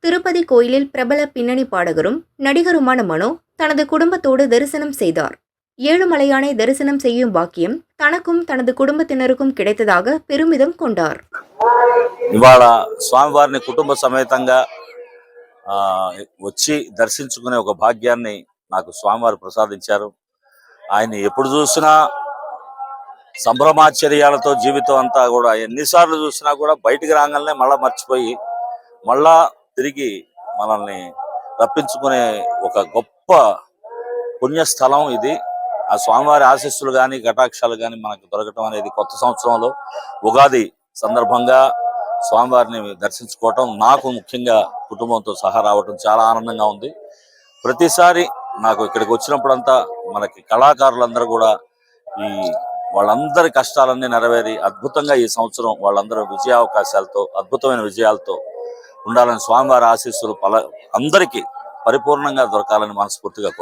திருப்பதி கோயிலில் பிரபல பின்னணி பாடகரும் நடிகருமான மனோ தனது குடும்பத்தோடு தரிசனம் செய்தார். ஏழுமலையானை தரிசனம் செய்யும் பாக்கியம் தனக்கும் தனது குடும்பத்தினருக்கும் கிடைத்ததாக பெருமிதம் கொண்டார். ఇవాళ స్వామివారిని కుటుంబ సమేతంగా వచ్చి దర్శించుకునే ఒక భాగ్యాన్ని నాకు స్వామివారు ప్రసాదించారు. ఆయన ఎప్పుడు చూసినా సంభ్రమాశ్చర్యాలతో జీవితం అంతా కూడా ఎన్నిసార్లు చూసినా కూడా బయటికి రాగానే మళ్ళా మర్చిపోయి మళ్ళా తిరిగి మనల్ని రప్పించుకునే ఒక గొప్ప పుణ్యస్థలం ఇది. ఆ స్వామివారి ఆశీస్సులు కానీ కటాక్షాలు కానీ మనకు దొరకటం అనేది కొత్త సంవత్సరంలో ఉగాది సందర్భంగా స్వామివారిని దర్శించుకోవటం నాకు ముఖ్యంగా కుటుంబంతో సహా రావటం చాలా ఆనందంగా ఉంది. ప్రతిసారి నాకు ఇక్కడికి వచ్చినప్పుడంతా మనకి కళాకారులందరూ కూడా ఈ వాళ్ళందరి కష్టాలన్నీ నెరవేరి అద్భుతంగా ఈ సంవత్సరం వాళ్ళందరూ విజయావకాశాలతో అద్భుతమైన విజయాలతో ఉండాలని స్వామివారి ఆశీస్సులు అందరికీ పరిపూర్ణంగా దొరకాలని మనస్ఫూర్తిగా కోరుకుంటున్నాను.